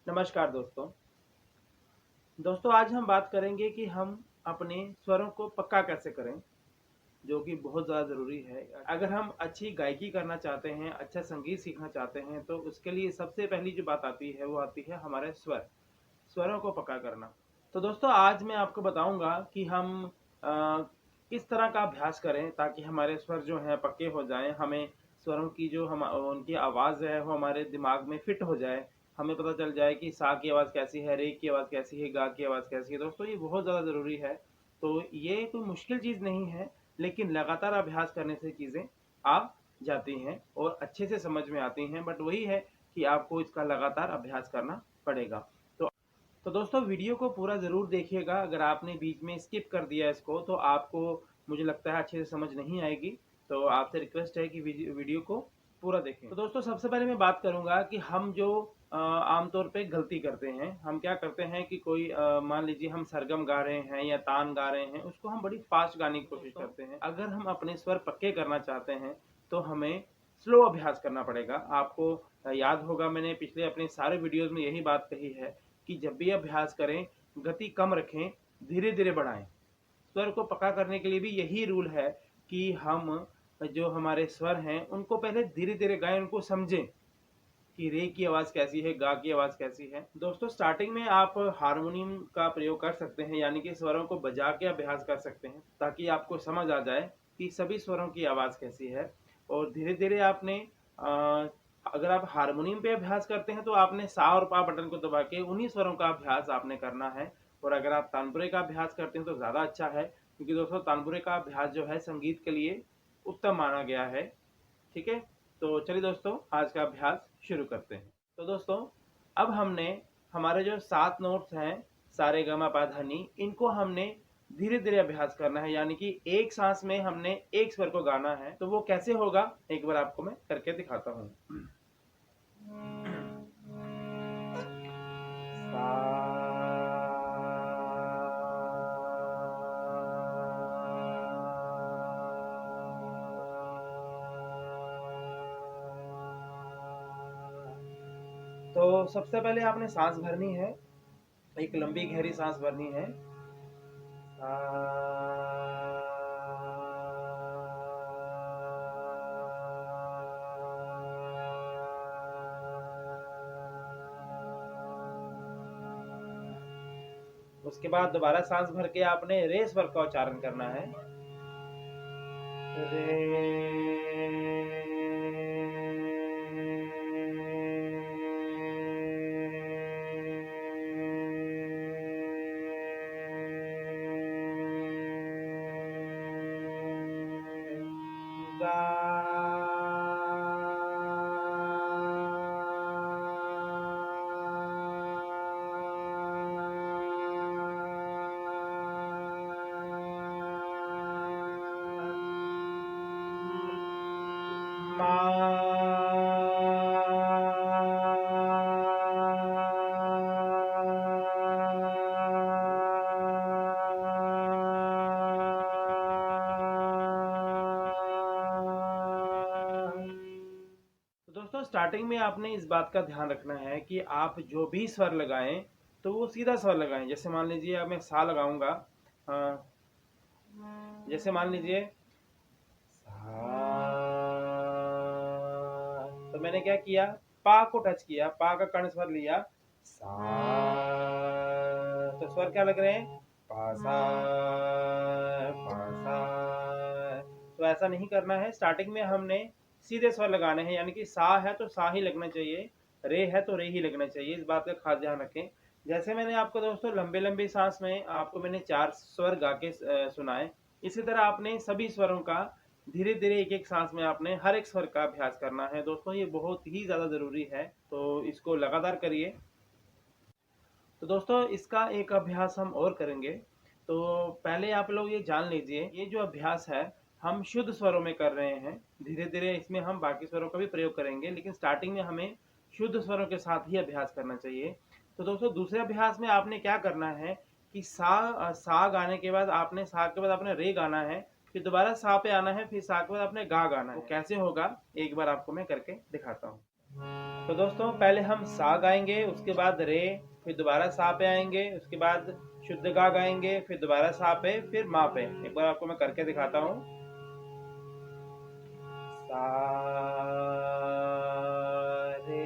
नमस्कार दोस्तों आज हम बात करेंगे कि हम अपने स्वरों को पक्का कैसे करें, जो कि बहुत ज़्यादा ज़रूरी है। अगर हम अच्छी गायकी करना चाहते हैं, अच्छा संगीत सीखना चाहते हैं, तो उसके लिए सबसे पहली जो बात आती है वो आती है हमारे स्वरों को पक्का करना। तो दोस्तों आज मैं आपको बताऊंगा कि हम किस तरह का अभ्यास करें ताकि हमारे स्वर जो हैं पक्के हो जाएं, हमें स्वरों की जो हम उनकी आवाज़ है वो हमारे दिमाग में फिट हो जाए, हमें पता चल जाए कि सा की आवाज़ कैसी है, रे की आवाज़ कैसी है, गा की आवाज़ कैसी है। दोस्तों ये बहुत ज़्यादा ज़रूरी है। तो ये कोई मुश्किल चीज़ नहीं है, लेकिन लगातार अभ्यास करने से चीज़ें आ जाती हैं और अच्छे से समझ में आती हैं। बट वही है कि आपको इसका लगातार अभ्यास करना पड़ेगा। तो दोस्तों वीडियो को पूरा ज़रूर देखिएगा। अगर आपने बीच में स्किप कर दिया इसको तो आपको, मुझे लगता है, अच्छे से समझ नहीं आएगी। तो आपसे रिक्वेस्ट है कि वीडियो को पूरा देखें। तो दोस्तों सबसे पहले मैं बात करूंगा कि हम जो आमतौर पे गलती करते हैं, हम क्या करते हैं कि कोई मान लीजिए हम सरगम गा रहे हैं या तान गा रहे हैं, उसको हम बड़ी फास्ट गाने की कोशिश करते हैं। अगर हम अपने स्वर पक्के करना चाहते हैं तो हमें स्लो अभ्यास करना पड़ेगा। आपको याद होगा, मैंने पिछले अपने सारे वीडियोज में यही बात कही है कि जब भी अभ्यास करें गति कम रखें, धीरे धीरे बढ़ाएं। स्वर को पक्का करने के लिए भी यही रूल है कि हम जो हमारे स्वर हैं उनको पहले धीरे धीरे गाएं, उनको समझें कि रे की आवाज़ कैसी है, गा की आवाज़ कैसी है। दोस्तों स्टार्टिंग में आप हारमोनियम का प्रयोग कर सकते हैं, यानी कि स्वरों को बजा के अभ्यास कर सकते हैं ताकि आपको समझ आ जाए कि सभी स्वरों की आवाज़ कैसी है। और धीरे धीरे आपने अगर आप हारमोनियम पे अभ्यास करते हैं तो आपने सा और पा बटन को दबा के उन्हीं स्वरों का अभ्यास आपने करना है। और अगर आप तानपुरे का अभ्यास करते हैं तो ज़्यादा अच्छा है, क्योंकि दोस्तों तानपुरे का अभ्यास जो है संगीत के लिए उत्तम माना गया है। ठीक है, तो चलिए दोस्तों आज का अभ्यास शुरू करते हैं। तो दोस्तों अब हमने हमारे जो 7 नोट्स हैं, सा रे गा मा पा धा नी, इनको हमने धीरे धीरे अभ्यास करना है, यानी कि एक सांस में हमने एक स्वर को गाना है। तो वो कैसे होगा एक बार आपको मैं करके दिखाता हूँ। तो सबसे पहले आपने सांस भरनी है, एक लंबी गहरी सांस भरनी है। उसके बाद दोबारा सांस भर के आपने रे स्वर का उच्चारण करना है। रे गा तो दोस्तों स्टार्टिंग में आपने इस बात का ध्यान रखना है कि आप जो भी स्वर लगाएं तो वो सीधा स्वर लगाएं। जैसे मान लीजिए अब मैं सा लगाऊंगा, जैसे मान लीजिए तो मैंने क्या किया, पा को टच किया, पा का कर्ण स्वर लिया, सा, तो स्वर क्या लग रहे हैं, पा सा पा सा। तो ऐसा नहीं करना है। स्टार्टिंग में हमने सीधे स्वर लगाने हैं, यानी कि सा है तो सा ही लगना चाहिए, रे है तो रे ही लगना चाहिए। इस बात का खास ध्यान रखें। जैसे मैंने आपको दोस्तों लंबे लंबे सांस में आपको मैंने 4 स्वर गा के सुनाए, इसी तरह आपने सभी स्वरों का धीरे धीरे एक एक सांस में आपने हर एक स्वर का अभ्यास करना है। दोस्तों ये बहुत ही ज़्यादा ज़रूरी है, तो इसको लगातार करिए। तो दोस्तों इसका एक अभ्यास हम और करेंगे। तो पहले आप लोग ये जान लीजिए, ये जो अभ्यास है हम शुद्ध स्वरों में कर रहे हैं। धीरे धीरे इसमें हम बाकी स्वरों का भी प्रयोग करेंगे, लेकिन स्टार्टिंग में हमें शुद्ध स्वरों के साथ ही अभ्यास करना चाहिए। तो दोस्तों दूसरे अभ्यास में आपने क्या करना है कि सा गाने के बाद आपने सा के बाद आपने रे गाना है, फिर दोबारा सा पे आना है, फिर सा के बाद आपने गा गाना है। वो कैसे होगा एक बार आपको मैं करके दिखाता हूँ। तो दोस्तों पहले हम सा गाएंगे, उसके बाद रे, फिर दोबारा सा पे आएंगे, उसके बाद शुद्ध गा गाएंगे, फिर दोबारा सा पे, फिर मा पे। एक बार आपको मैं करके दिखाता हूँ। सा रे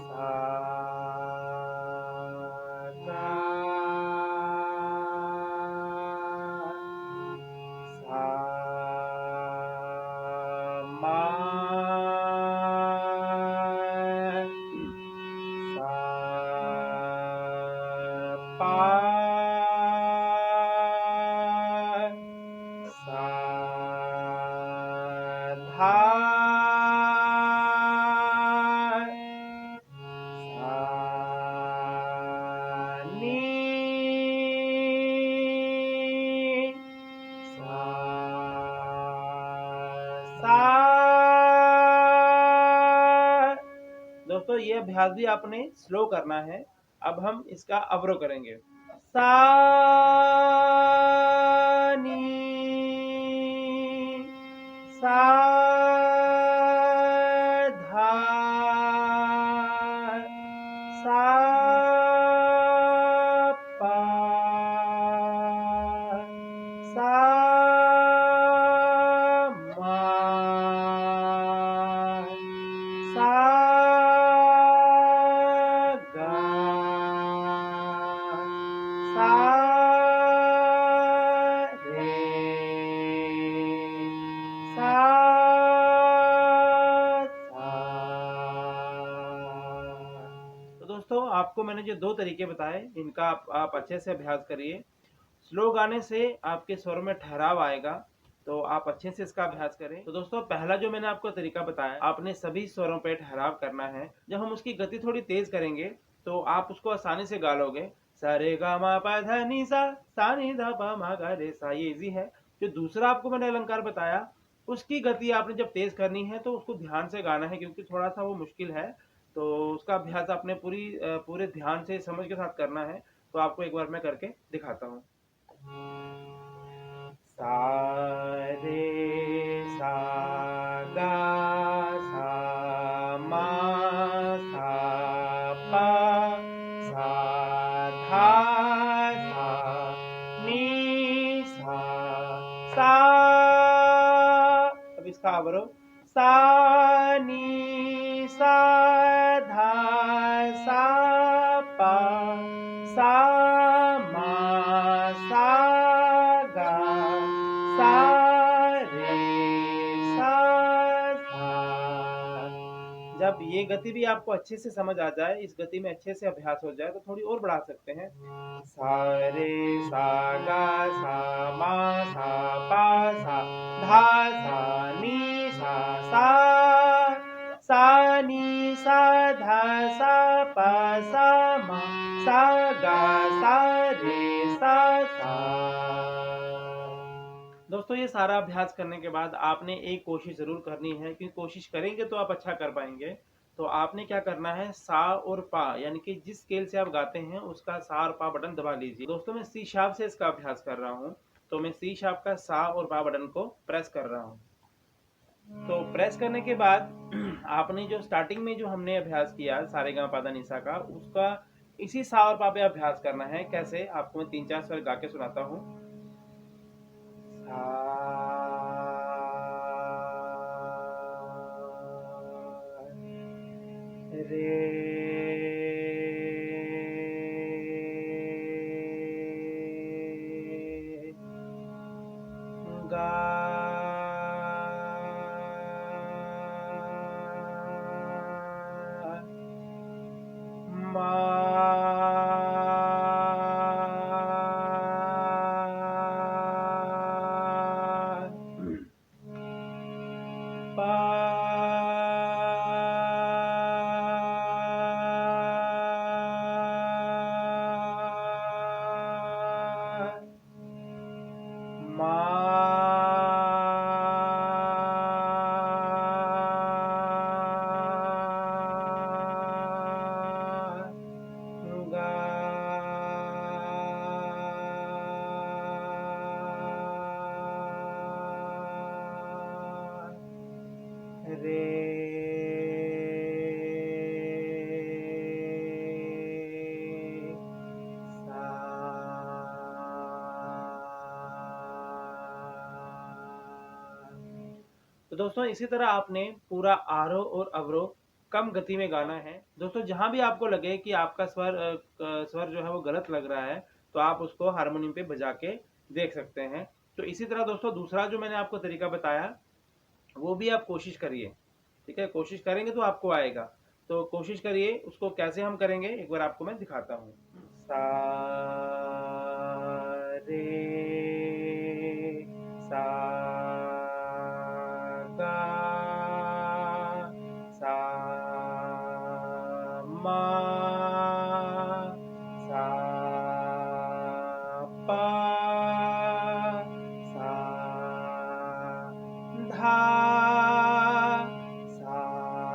सा गा सा मा सा पा सा धा सा नी सा सा। दोस्तों ये अभ्यास भी आपने स्लो करना है। अब हम इसका अवरोह करेंगे। सा नी सा धा सा पा सा मा सा गा सा रे सा सा। तो दोस्तों आपको मैंने जो दो तरीके बताए, इनका आप अच्छे से अभ्यास करिए। स्लो गाने से आपके स्वर में ठहराव आएगा, तो आप अच्छे से इसका अभ्यास करें। तो दोस्तों पहला जो मैंने आपको तरीका बताया, आपने सभी स्वरों पे ठहराव करना है। जब हम उसकी गति थोड़ी तेज करेंगे तो आप उसको आसानी से गा लोगे। सा रे गा मा पा धा नी सा नी धा पा मा गा रे सा, ये इजी है। जो दूसरा आपको मैंने अलंकार बताया, उसकी गति आपने जब तेज करनी है तो उसको ध्यान से गाना है, क्योंकि थोड़ा सा वो मुश्किल है। तो उसका अभ्यास आपने पूरे ध्यान से समझ के साथ करना है। तो आपको एक बार मैं करके दिखाता हूँ। सा रे सा गा सा मा सा पा सा धा सा नी सा। अब इसका अवरोह। सा नी सा धा सा पा सा मा सा गा सा रे सा धा। जब ये गति भी आपको अच्छे से समझ आ जाए, इस गति में अच्छे से अभ्यास हो जाए, तो थोड़ी और बढ़ा सकते हैं। सा रे सा गा सा मा सा पा सा धा सा नी सा नी सा धा सा पा सा मा सा गा सा रे सा। दोस्तों ये सारा अभ्यास करने के बाद आपने एक कोशिश जरूर करनी है, क्योंकि कोशिश करेंगे तो आप अच्छा कर पाएंगे। तो आपने क्या करना है, सा और पा, यानी कि जिस स्केल से आप गाते हैं उसका सा और पा बटन दबा लीजिए। दोस्तों मैं सी शार्प से इसका अभ्यास कर रहा हूँ, तो मैं सी शार्प का सा और पा बटन को प्रेस कर रहा हूँ। तो प्रेस करने के बाद आपने जो स्टार्टिंग में जो हमने अभ्यास किया सारेगामा पाधा निसा का, उसका इसी सा और पा पे अभ्यास करना है। कैसे, आपको मैं 3-4 स्वर गा के सुनाता हूँ। सा रे गा मा पा दोस्तों इसी तरह आपने पूरा आरोह और अवरोह कम गति में गाना है। दोस्तों जहां भी आपको लगे कि आपका स्वर जो है वो गलत लग रहा है, तो आप उसको हारमोनियम पे बजा के देख सकते हैं। तो इसी तरह दोस्तों दूसरा जो मैंने आपको तरीका बताया वो भी आप कोशिश करिए, ठीक है। कोशिश करेंगे तो आपको आएगा, तो कोशिश करिए। उसको कैसे हम करेंगे एक बार आपको मैं दिखाता हूँ। सा रे सा गा सा मा सा पा सा धा सा नी सा सा नी सा धा सा पा सा मा सा गा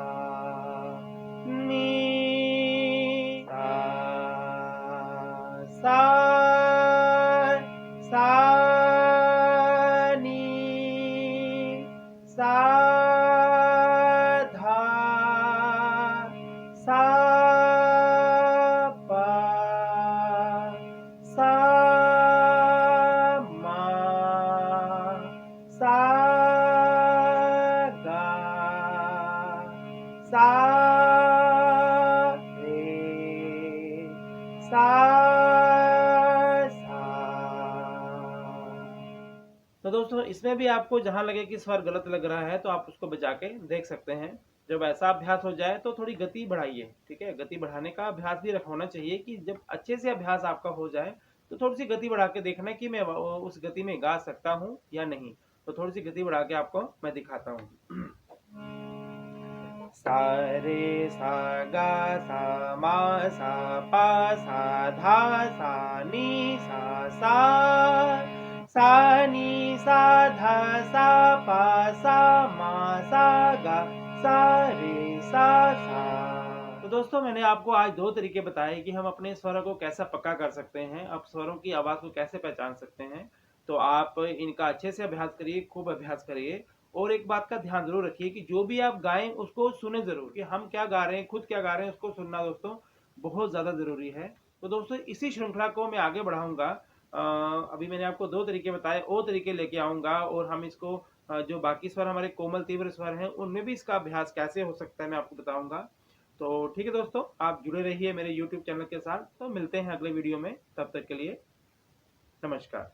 सा रे सा सा। तो दोस्तों इसमें भी आपको जहां लगे कि स्वर गलत लग रहा है तो आप उसको बजा के देख सकते हैं। जब ऐसा अभ्यास हो जाए तो थोड़ी गति बढ़ाइए, ठीक है। गति बढ़ाने का अभ्यास भी होना चाहिए कि जब अच्छे से अभ्यास आपका हो जाए तो थोड़ी सी गति बढ़ा के देखना कि मैं उस गति में गा सकता हूँ या नहीं। तो थोड़ी सी गति बढ़ा के आपको मैं दिखाता हूँ। सा रे सा गा सा मा सा पा सा धा सा नी सा सा नी सा धा सा पा सा मा सा गा सा रे सा। तो दोस्तों मैंने आपको आज दो तरीके बताए कि हम अपने स्वरों को कैसा पक्का कर सकते हैं, आप स्वरों की आवाज़ को कैसे पहचान सकते हैं। तो आप इनका अच्छे से अभ्यास करिए, खूब अभ्यास करिए। और एक बात का ध्यान जरूर रखिए कि जो भी आप गाएं उसको सुने जरूर, कि हम क्या गा रहे हैं, खुद क्या गा रहे हैं, उसको सुनना दोस्तों बहुत ज़्यादा ज़रूरी है। तो दोस्तों इसी श्रृंखला को मैं आगे बढ़ाऊंगा। अभी मैंने आपको दो तरीके बताए, और तरीके लेके आऊंगा और हम इसको जो बाकी स्वर हमारे कोमल तीव्र स्वर हैं उनमें भी इसका अभ्यास कैसे हो सकता है मैं आपको बताऊंगा। तो ठीक है दोस्तों, आप जुड़े रहिए मेरे YouTube चैनल के साथ। तो मिलते हैं अगले वीडियो में, तब तक के लिए नमस्कार।